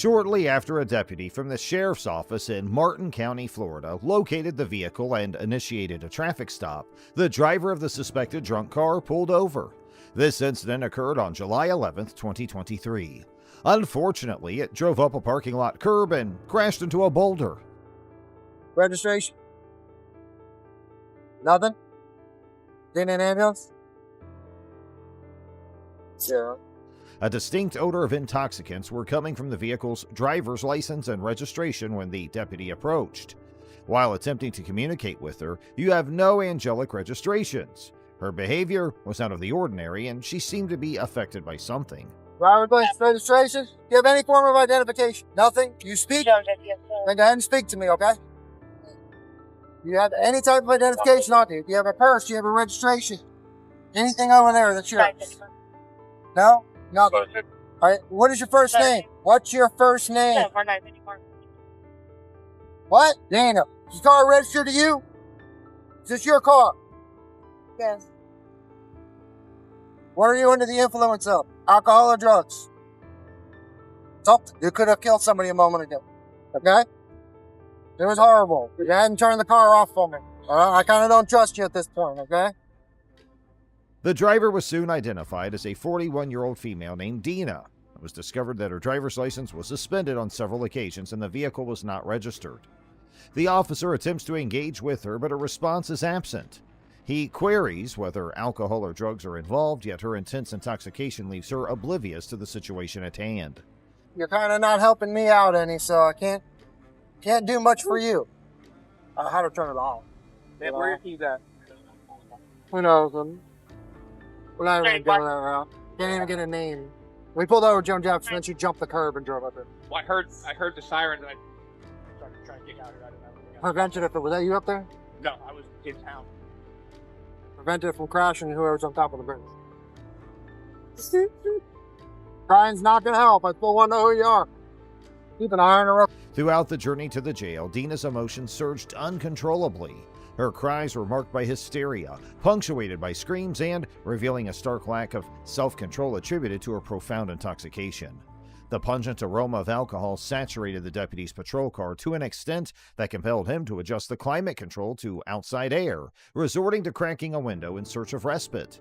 Shortly after a deputy from the sheriff's office in Martin County, Florida, located the vehicle and initiated a traffic stop, the driver of the suspected drunk car pulled over. This incident occurred on July 11, 2023. Unfortunately, it drove up a parking lot curb and crashed into a boulder. Registration? Nothing? Didn't an ambulance? Zero. A distinct odor of intoxicants were coming from the vehicle's driver's license and registration when the deputy approached. While attempting to communicate with her, you have no angelic registrations. Her behavior was out of the ordinary, and she seemed to be affected by something. Driver's license, registration? Do you have any form of identification? Nothing? You speak? Then go ahead and speak to me, okay? Do you have any type of identification on you? Do you have a purse? Do you have a registration? Anything over there that's yours? No? Nothing. All right. What is your first name? What's your first name? What? Dana. Is the car registered to you? Is this your car? Yes. What are you under the influence of? Alcohol or drugs? Something. You could have killed somebody a moment ago. Okay? It was horrible. You hadn't turned the car off for me. I kind of don't trust you at this point, okay? The driver was soon identified as a 41-year-old female named Dina. It was discovered that her driver's license was suspended on several occasions and the vehicle was not registered. The officer attempts to engage with her, but her response is absent. He queries whether alcohol or drugs are involved, yet her intense intoxication leaves her oblivious to the situation at hand. You're kind of not helping me out any, so I can't do much for you. How to turn it off? Man, where your keys at? Who knows? We're not even going that route. Can't even get a name. We pulled over Joan Jefferson, then she jumped the curb and drove up there. Well, I heard the sirens and I started trying to get out of there. Preventative, was that you up there? No, I was in town. Prevented it from crashing whoever's on top of the bridge. Trying's not gonna help. I still want to know who you are. Keep an eye on her. Throughout the journey to the jail, Dina's emotions surged uncontrollably. Her cries were marked by hysteria, punctuated by screams, and revealing a stark lack of self-control attributed to her profound intoxication. The pungent aroma of alcohol saturated the deputy's patrol car to an extent that compelled him to adjust the climate control to outside air, resorting to cracking a window in search of respite.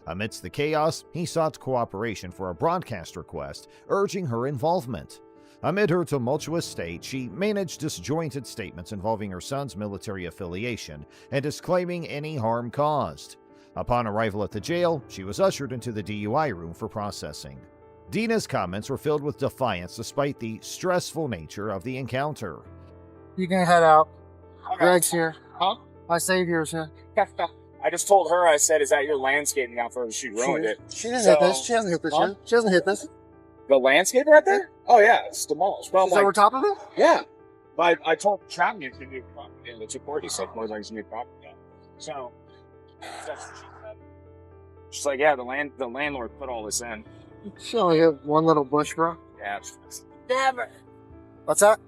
Amidst the chaos, he sought cooperation for a broadcast request, urging her involvement. Amid her tumultuous state, she managed disjointed statements involving her son's military affiliation and disclaiming any harm caused. Upon arrival at the jail, she was ushered into the DUI room for processing. Dina's comments were filled with defiance despite the stressful nature of the encounter. You can head out. Okay. Greg's here. Huh? My savior's here. I just told her, I said, is that your landscaping outfit? She ruined it. She didn't hit this. She hasn't hit this yet. She hasn't hit this. The landscape right there? Oh, yeah, it's demolished. Well, Is that over top of it? yeah. But I told Chapman it's a new property, and the support, he said, more like it's a new property. Yeah. So, that's what she said. She's like, yeah, the landlord put all this in. She only hit one little bush, bro. Yeah, it's Never. What's that?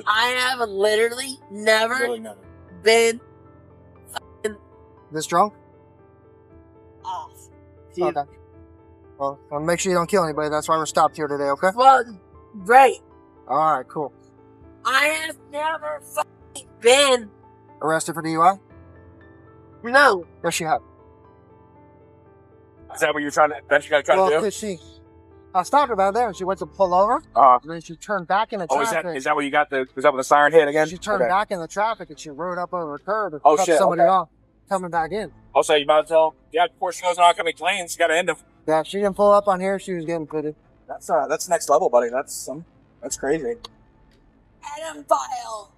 I have literally never really never. been This drunk? off. Okay. Well, I'll make sure you don't kill anybody. That's why we're stopped here today, okay? Well, right. All right, cool. I have never fucking been. Arrested for DUI? No. Yes, you have. Is that what you're trying to Well, do? because I stopped her about there, and she went to pull over, and then she turned back in the Oh, traffic. is that what you got? Was that when the siren hit again? She turned Okay. back in the traffic, and she rode up over the curb and Oh, cut shit, somebody okay. off coming back in. Also, you about to tell? Yeah, before she goes on oncoming planes, you got to end them. Yeah, she didn't pull up on here. She was getting fitted. That's next level, buddy. That's crazy. Pedophile.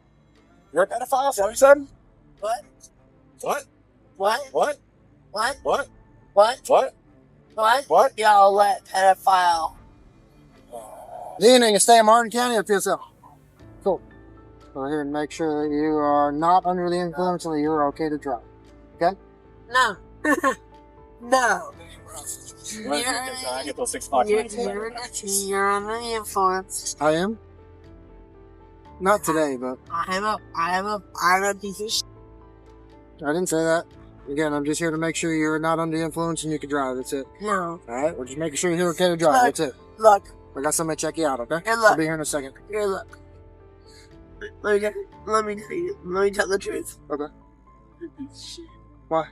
You're a pedophile? Is that what you said? What? What? What? What? What? What? What? What? What? What? Y'all let pedophile. Dina, you stay in Martin County or PSL? Cool. Go here and make sure that you are not under the influence and that you're okay to drive. Okay? No. No. I get those 6 o'clock nights. You're under the influence. I am? Not today, but I'm a piece of shit. I didn't say that. Again, I'm just here to make sure you're not under the influence and you can drive. That's it. No. Alright? We're just making sure you're okay to drive. That's it. Look, I got somebody to check you out, okay? Hey, look. I'll be here in a second. Here, look. Let me tell the truth. Okay. Shit. Why?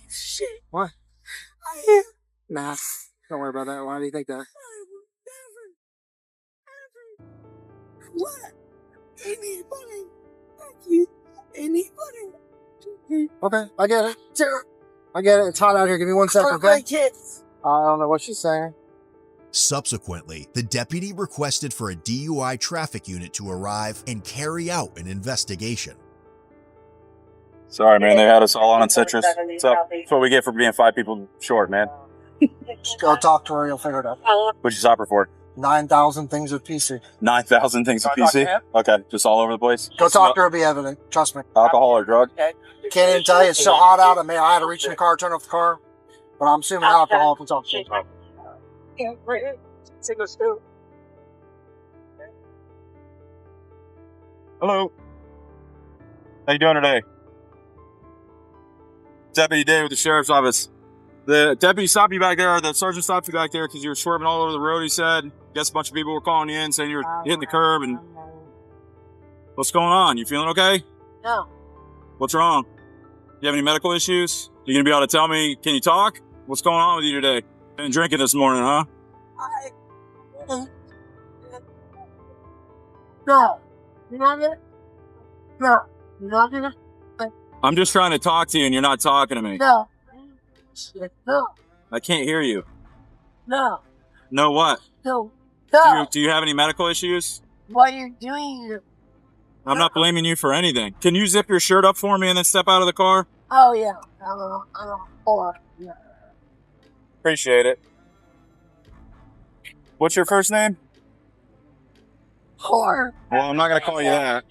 Shit. Why? I am. Nah. Don't worry about that. Why do you think that? I will never, ever let anybody, Okay, I get it. I get it. It's hot out here. Give me 1 second, hurt my okay? kids. I don't know what she's saying. Subsequently, the deputy requested for a DUI traffic unit to arrive and carry out an investigation. Sorry, man. They had us all on citrus. That's what we get for being 5 people short, man. Just go talk to her. You'll figure it out. What'd you stop her for? 9,000 things with PC. 9,000 things of PC? Okay, just all over the place? Go talk to her. Be evident. Trust me. Alcohol or drug? Can't even tell you. It's so hot out. I had to reach in the car, turn off the car. But I'm assuming alcohol if it's on. Hello. How you doing today? Deputy Day with the Sheriff's Office. The deputy stopped you back there, the sergeant stopped you back there because you were swerving all over the road, he said. Guess a bunch of people were calling you in saying you were hitting the curb and... What's going on? You feeling okay? No. What's wrong? You have any medical issues? You gonna be able to tell me, can you talk? What's going on with you today? Been drinking this morning, huh? No. You're not gonna? No. You're not gonna? I'm just trying to talk to you and you're not talking to me. No. No. I can't hear you. No. No what? No. No. Do you have any medical issues? What you're doing? I'm not blaming you for anything. Can you zip your shirt up for me and then step out of the car? Oh yeah. I'm poor. Yeah. Appreciate it. What's your first name? Whore. Well, I'm not going to call you that.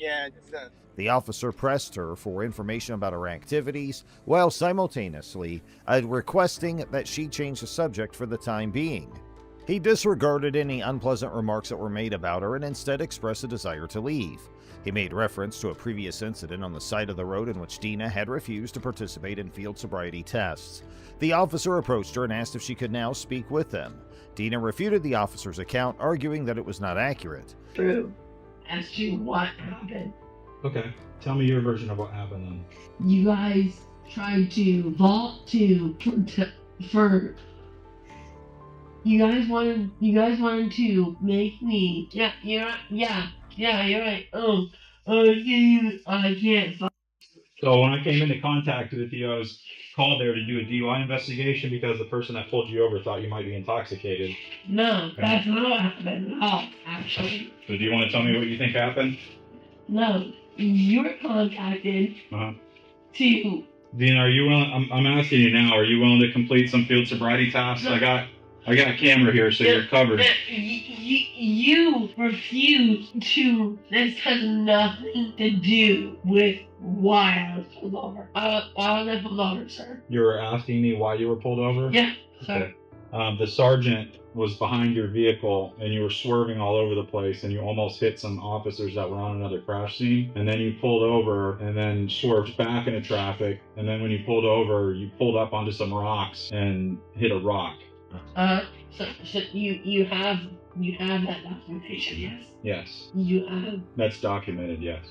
The officer pressed her for information about her activities, while simultaneously requesting that she change the subject for the time being. He disregarded any unpleasant remarks that were made about her and instead expressed a desire to leave. He made reference to a previous incident on the side of the road in which Dina had refused to participate in field sobriety tests. The officer approached her and asked if she could now speak with them. Dina refuted the officer's account, arguing that it was not accurate. True. As to what happened. Okay, tell me your version of what happened then. You guys tried to vault for you guys wanted to make me. Yeah, you're right. I can't. So when I came into contact with you, I was called there to do a DUI investigation because the person that pulled you over thought you might be intoxicated. No, Okay. that's not what happened at all, actually. So do you want to tell me what you think happened? No, you were contacted Uh-huh. to. Dean, are you willing? I'm asking you now. Are you willing to complete some field sobriety tasks? No. I got a camera here, so you're covered. You refused to. This has nothing to do with why I was pulled over. Why was I pulled over, sir? You were asking me why you were pulled over? Yeah, sir. Okay. The sergeant was behind your vehicle and you were swerving all over the place and you almost hit some officers that were on another crash scene. And then you pulled over and then swerved back into traffic. And then when you pulled over, you pulled up onto some rocks and hit a rock. So you have that documentation, yes? Yes. You have. That's documented, yes.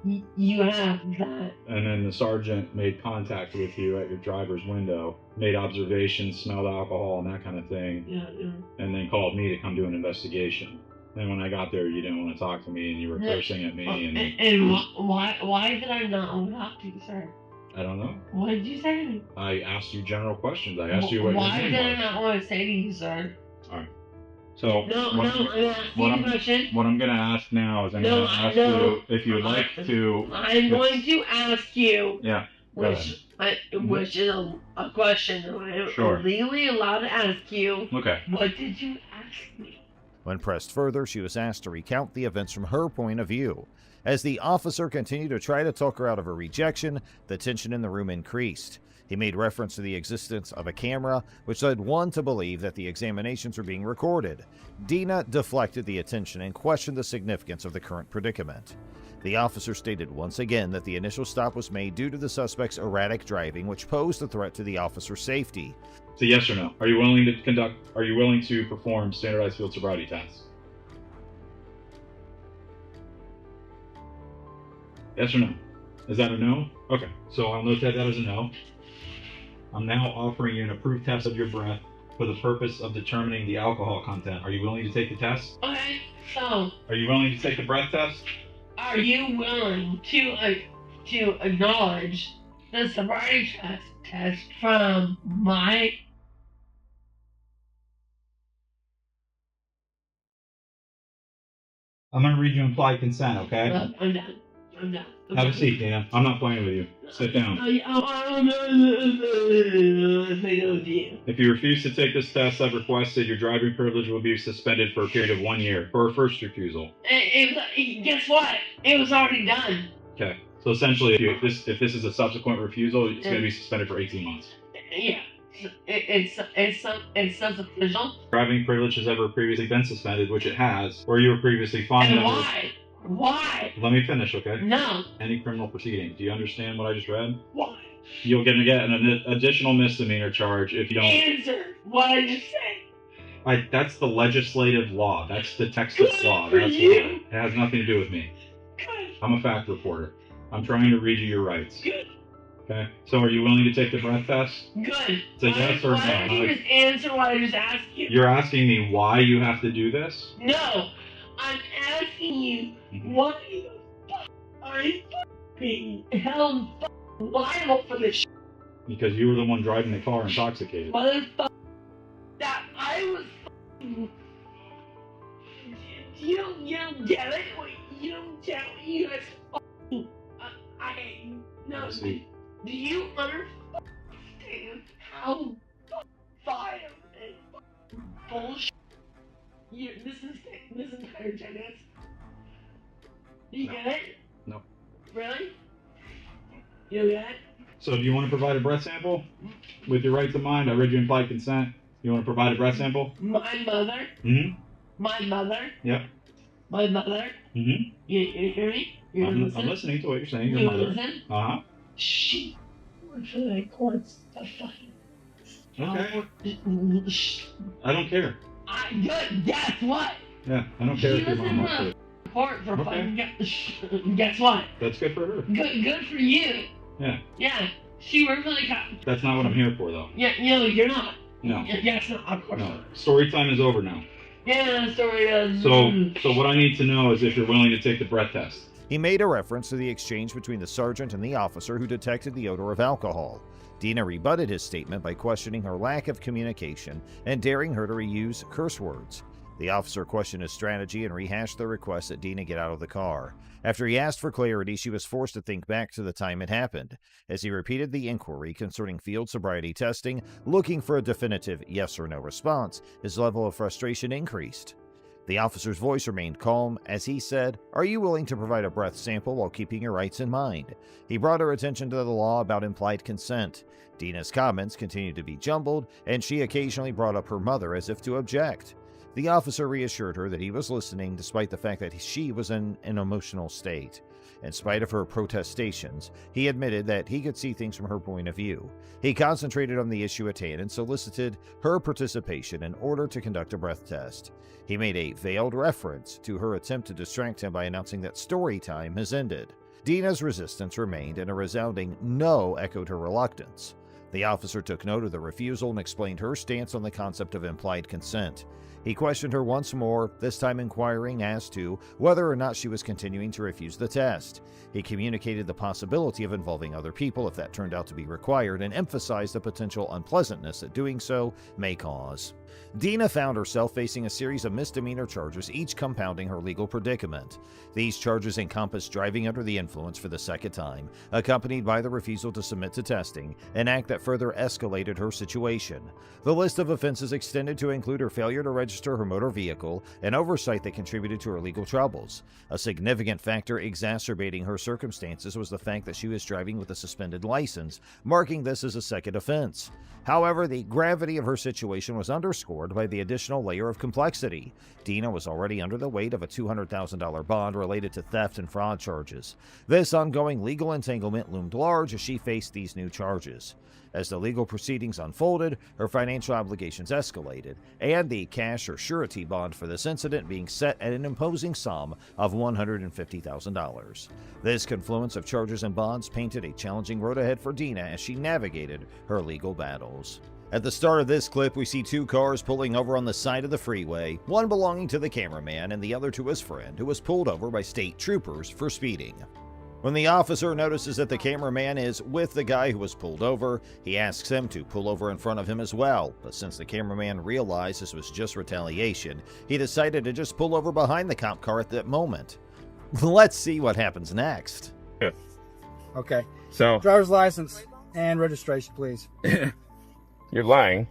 You have that. And then the sergeant made contact with you at your driver's window, made observations, smelled alcohol and that kind of thing, Yeah. and then called me to come do an investigation. And when I got there, you didn't want to talk to me and you were cursing at me. And why did I not want to talk to you, sir? I don't know. What did you say to me? I asked you general questions. I asked you what your Why name did I was. not want to say to you, sir? So No, I'm asking you a question. what I'm going to ask now is I'm going to ask you if you would like to. I'm going to ask you. Yeah. Go ahead. Which is a question that I'm Sure. legally allowed to ask you. Okay. What did you ask me? When pressed further, she was asked to recount the events from her point of view. As the officer continued to try to talk her out of her rejection, the tension in the room increased. He made reference to the existence of a camera, which led one to believe that the examinations were being recorded. Dina deflected the attention and questioned the significance of the current predicament. The officer stated once again that the initial stop was made due to the suspect's erratic driving, which posed a threat to the officer's safety. So yes or no? Are you willing to perform standardized field sobriety tests? Yes or no? Is that a no? Okay, so I'll note that as a no. I'm now offering you an approved test of your breath for the purpose of determining the alcohol content. Are you willing to take the test? Okay, so Are you willing to take the breath test? are you willing to acknowledge the sobriety test from my... I'm going to read you implied consent, okay? I'm done. I'm done. Have a seat, Dana. I'm not playing with you. Sit down. If you refuse to take this test I've requested, your driving privilege will be suspended for a period of 1 year for a first refusal. Guess what? It was already done. Okay. So essentially, if this is a subsequent refusal, it's going to be suspended for 18 months. Yeah. It's official. Driving privilege has ever previously been suspended, which it has, or you were previously fined. And why? Why? Let me finish, okay? No. Any criminal proceeding. Do you understand what I just read? Why? You're going to get an additional misdemeanor charge if you don't. Answer what I just said. That's the legislative law. That's the Texas law. For That's you. why. It has nothing to do with me. Good. I'm a fact reporter. I'm trying to read you your rights. Good. Okay? So are you willing to take the breath test? Good. It's a yes or no. Why don't you just answer what I just asked you? You're asking me why you have to do this? No. I'm asking you why the fuck are you being held liable for this Because you were the one driving the car intoxicated. motherfucker that I was you don't get it? You don't get it? You guys fucking no. See. Do you understand how violent and bullshit this entire thing is? Do you get it? No. Really? You don't get it? So do you want to provide a breath sample? With your right to mind, I read you implied consent. You want to provide a breath sample? My mother. Mm-hmm. My mother. Yep. My mother. Mm-hmm. You hear me? You I'm listen? listening to what you're saying. Your You mother. listen? Uh-huh. She works for the courts. The fucking. Okay. I don't care. Good. Guess what? Yeah, I don't care if your mom works for it. Court for Okay. fucking. Guess what? That's good for her. Good for you. Yeah. Yeah. She works for the cops. That's not what I'm here for, though. Yeah. No, you're not. No. Yes, no, of course No. not. Story time is over now. Yeah, story does. So what I need to know is if you're willing to take the breath test. He made a reference to the exchange between the sergeant and the officer who detected the odor of alcohol. Dina rebutted his statement by questioning her lack of communication and daring her to reuse curse words. The officer questioned his strategy and rehashed the request that Dina get out of the car. After he asked for clarity, she was forced to think back to the time it happened. As he repeated the inquiry concerning field sobriety testing, looking for a definitive yes or no response, his level of frustration increased. The officer's voice remained calm as he said, "Are you willing to provide a breath sample while keeping your rights in mind?" He brought her attention to the law about implied consent. Dina's comments continued to be jumbled, and she occasionally brought up her mother as if to object. The officer reassured her that he was listening despite the fact that she was in an emotional state. In spite of her protestations, he admitted that he could see things from her point of view. He concentrated on the issue at hand and solicited her participation in order to conduct a breath test. He made a veiled reference to her attempt to distract him by announcing that story time has ended. Dina's resistance remained, and a resounding no echoed her reluctance. The officer took note of the refusal and explained her stance on the concept of implied consent. He questioned her once more, this time inquiring as to whether or not she was continuing to refuse the test. He communicated the possibility of involving other people if that turned out to be required, and emphasized the potential unpleasantness that doing so may cause. Dina found herself facing a series of misdemeanor charges, each compounding her legal predicament. These charges encompassed driving under the influence for the second time, accompanied by the refusal to submit to testing, an act that further escalated her situation. The list of offenses extended to include her failure to register her motor vehicle and oversight that contributed to her legal troubles. A significant factor exacerbating her circumstances was the fact that she was driving with a suspended license, marking this as a second offense. However, the gravity of her situation was underscored by the additional layer of complexity. Dina was already under the weight of a $200,000 bond related to theft and fraud charges. This ongoing legal entanglement loomed large as she faced these new charges. As the legal proceedings unfolded, her financial obligations escalated, and the cash or surety bond for this incident being set at an imposing sum of $150,000. This confluence of charges and bonds painted a challenging road ahead for Dina as she navigated her legal battles. At the start of this clip, we see two cars pulling over on the side of the freeway, one belonging to the cameraman and the other to his friend, who was pulled over by state troopers for speeding. When the officer notices that the cameraman is with the guy who was pulled over, he asks him to pull over in front of him as well, but since the cameraman realized this was just retaliation, he decided to just pull over behind the cop car at that moment. Let's see what happens next. Okay. So, Driver's license and registration, please. you're lying.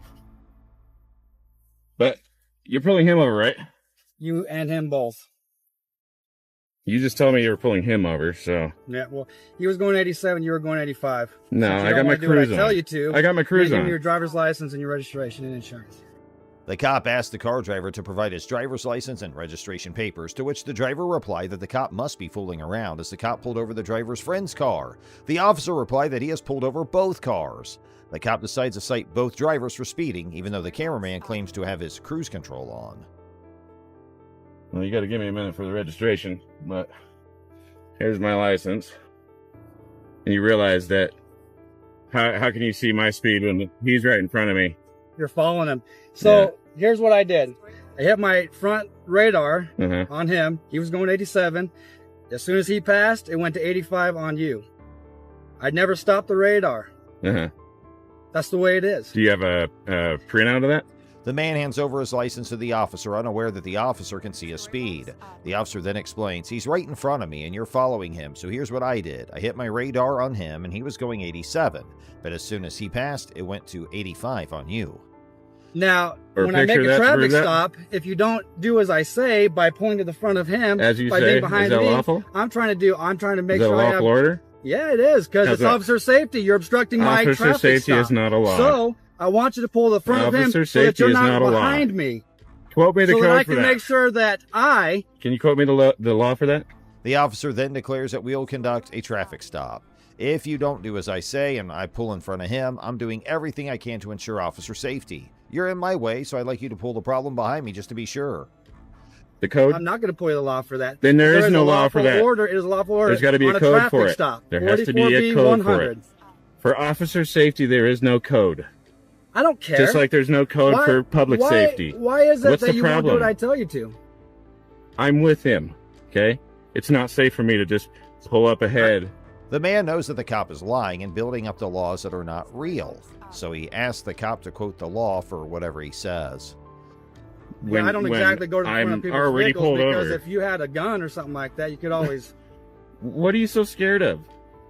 But you're pulling him over, right? You and him both. You just told me you were pulling him over, so. Yeah, well, he was going 87, you were going 85. No, Since you I don't got my wanna do what cruise I on. tell you to. I got my cruise Give on. me your driver's license and your registration and insurance. The cop asked the car driver to provide his driver's license and registration papers, to which the driver replied that the cop must be fooling around as the cop pulled over the driver's friend's car. The officer replied that he has pulled over both cars. The cop decides to cite both drivers for speeding, even though the cameraman claims to have his cruise control on. Well, you got to give me a minute for the registration, but here's my license. And you realize that how can you see my speed when he's right in front of me? You're following him. So here's what I did. I hit my front radar on him. He was going 87. As soon as he passed, it went to 85 on you. I never stopped the radar. That's the way it is. Do you have a printout of that? The man hands over his license to the officer, unaware that the officer can see his speed. The officer then explains, he's right in front of me and you're following him, so here's what I did. I hit my radar on him and he was going 87, but as soon as he passed, it went to 85 on you. Now, when I make a traffic stop, if you don't do as I say by pointing to the front of him, as you by say, being behind is that me, lawful? I'm trying to make Is that sure a lawful order? Yeah, it is, because it's officer safety. You're obstructing my traffic stop. Officer safety is not a law. So, I want you to pull the front of him so that you're not behind me. Quote me the code for that. So that I can make sure that Can you quote me the law for that? The officer then declares that we'll conduct a traffic stop. If you don't do as I say and I pull in front of him, I'm doing everything I can to ensure officer safety. You're in my way, so I'd like you to pull the problem behind me just to be sure. The code? I'm not going to pull you the law for that. Then there is no law for that. It is a lawful order. There's got to be a code for it. Stop. There has to be a code for it. For officer safety, there is no code. I don't care. Just like there's no code for public safety. Why is it What's that the you won't problem? do what I tell you to? I'm with him, okay? It's not safe for me to just pull up ahead. The man knows that the cop is lying and building up the laws that are not real, so he asks the cop to quote the law for whatever he says. I don't exactly go to the front of people's vehicles because if you had a gun or something like that, you could always... What are you so scared of?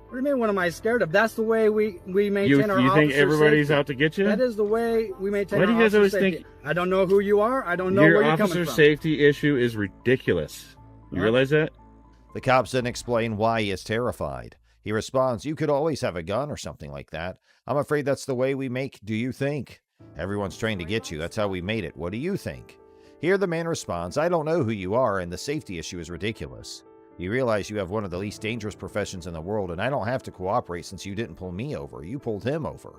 What do you mean, what am I scared of? That's the way we maintain our officer You think everybody's safety. out to get you? That is the way we maintain Why our do you guys always safety. think... I don't know who you are. I don't know where you're coming from. Your officer safety issue is ridiculous. You realize that? The cops then explain why he is terrified. He responds, you could always have a gun or something like that. I'm afraid that's the way we make do you think. Everyone's trying to get you. That's how we made it. What do you think? Here the man responds, I don't know who you are and the safety issue is ridiculous. You realize you have one of the least dangerous professions in the world and I don't have to cooperate since you didn't pull me over. You pulled him over.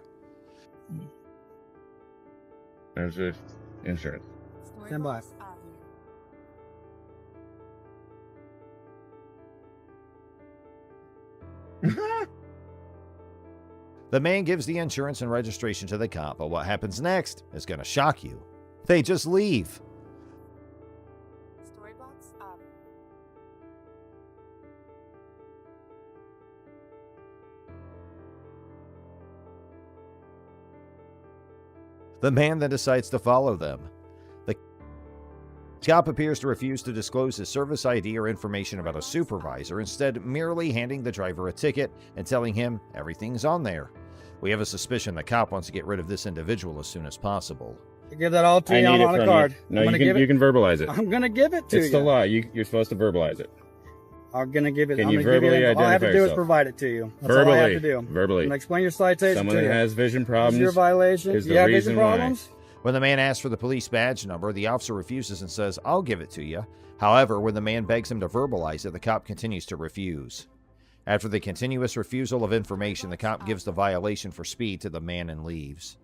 There's the insurance. Stand by. The man gives the insurance and registration to the cop, but what happens next is going to shock you. They just leave. The man then decides to follow them. The cop appears to refuse to disclose his service ID or information about a supervisor, instead merely handing the driver a ticket and telling him everything's on there. We have a suspicion the cop wants to get rid of this individual as soon as possible. I give that all to you on a card. No, you can verbalize it. I'm gonna give it to you. It's the law. You're supposed to verbalize it. I'm gonna give it. Can I'm you gonna give verbally you all I have to identify do is yourself? provide it to you. That's Verbally. all I have to do. Verbally. I'm gonna explain your citation Someone to that you. has vision This problems is your violation. is You the have reason vision why. problems? When the man asks for the police badge number, the officer refuses and says, "I'll give it to you." However, when the man begs him to verbalize it, the cop continues to refuse. After the continuous refusal of information, the cop gives the violation for speed to the man and leaves.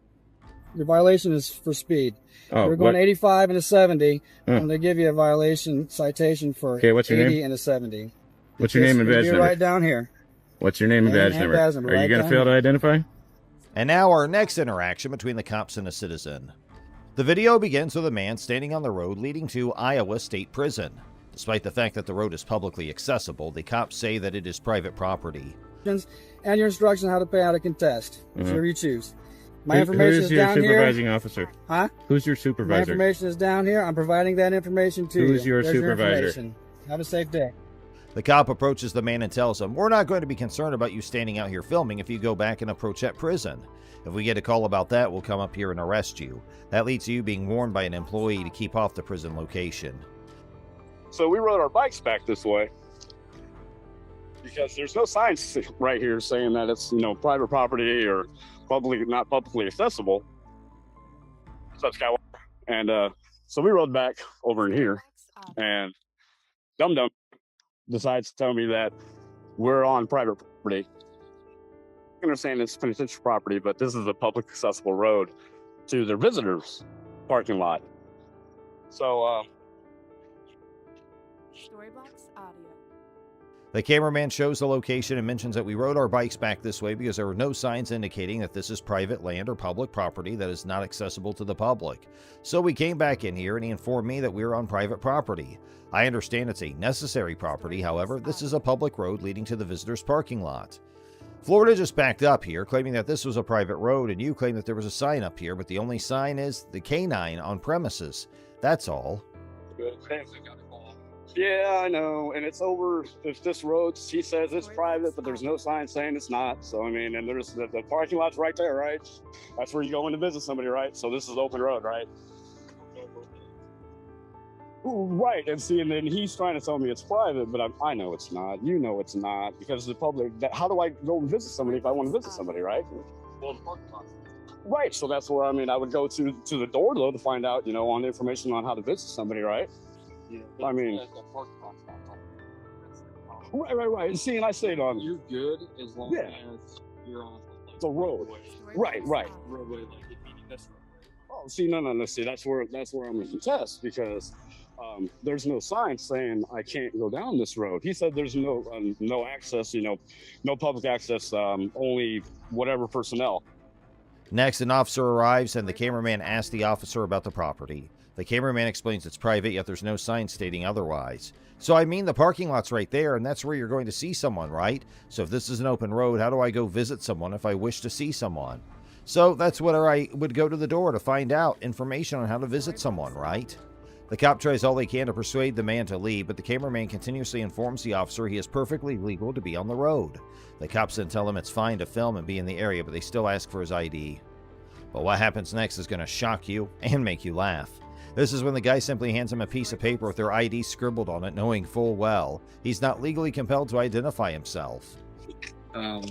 Your violation is for speed. Oh, You're going what? 85 and a 70. Huh. I'm gonna give you a violation citation for Okay, what's your 80 name? and a 70. What's your name and badge You're number? right down here. What's your name and badge number? badge number, Are you right gonna down fail to here. identify? And now our next interaction between the cops and a citizen. The video begins with a man standing on the road leading to Iowa State Prison. Despite the fact that the road is publicly accessible, the cops say that it is private property. And your instructions on how to pay out a contest, whichever you choose. My Who- information who's is your down here. supervising officer? Huh? Who's your My supervisor? information is down here. I'm providing that information to you. Who's your There's supervisor? information. Have a safe day. The cop approaches the man and tells him, "We're not going to be concerned about you standing out here filming if you go back and approach that prison. If we get a call about that, we'll come up here and arrest you. That leads to you being warned by an employee to keep off the prison location." So we rode our bikes back this way because there's no signs right here saying that it's, private property or not publicly accessible. So Skywalker. And so we rode back over in here, and Dum Dum decides to tell me that we're on private property. I understand it's penitentiary property, but this is a public accessible road to their visitors' parking lot. So Storyblocks Audio. The cameraman shows the location and mentions that we rode our bikes back this way because there were no signs indicating that this is private land or public property that is not accessible to the public. So we came back in here and he informed me that we were on private property. I understand it's a necessary property, however, this is a public road leading to the visitor's parking lot. Florida just backed up here, claiming that this was a private road, and you claim that there was a sign up here, but the only sign is the K9 on premises. That's all. yeah, I know, and it's over. If this road, he says it's private, but there's no sign saying it's not. So and there's the parking lot's right there, right? That's where you go in to visit somebody, right? So this is open road, right? Right, and then he's trying to tell me it's private, but I know it's not. You know it's not, because the public. How do I go and visit somebody if I want to visit somebody, right? Well, the parking lot. Right, so that's where I would go to the door though to find out, on information on how to visit somebody, right? Yeah, right. See, and I say it on. You're good as long as you're on the road. Right. Roadway, Oh, see, no. See, that's where I'm going to contest because there's no sign saying I can't go down this road. He said there's no access, no public access, only whatever personnel. Next, an officer arrives and the cameraman asks the officer about the property. The cameraman explains it's private, yet there's no sign stating otherwise. So the parking lot's right there, and that's where you're going to see someone, right? So if this is an open road, how do I go visit someone if I wish to see someone? So that's where I would go to the door to find out information on how to visit someone, right? The cop tries all they can to persuade the man to leave, but the cameraman continuously informs the officer he is perfectly legal to be on the road. The cops then tell him it's fine to film and be in the area, but they still ask for his ID. But what happens next is going to shock you and make you laugh. This is when the guy simply hands him a piece of paper with their ID scribbled on it, knowing full well he's not legally compelled to identify himself.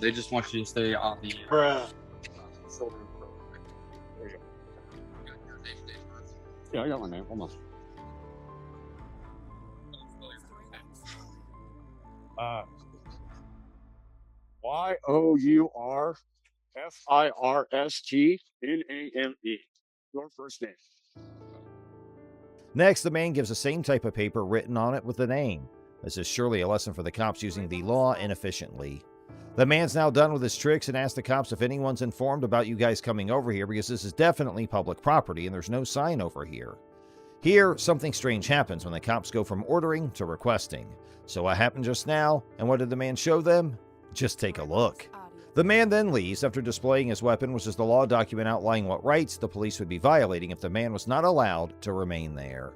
They just want you to stay on the Yeah, I got my name. Hold on. YOURFIRSTNAME. Your first name. Next, the man gives the same type of paper written on it with the name. This is surely a lesson for the cops using the law inefficiently. The man's now done with his tricks and asks the cops if anyone's informed about you guys coming over here because this is definitely public property and there's no sign over here. Here, something strange happens when the cops go from ordering to requesting. So what happened just now, and what did the man show them? Just take a look. The man then leaves after displaying his weapon, which is the law document outlining what rights the police would be violating if the man was not allowed to remain there.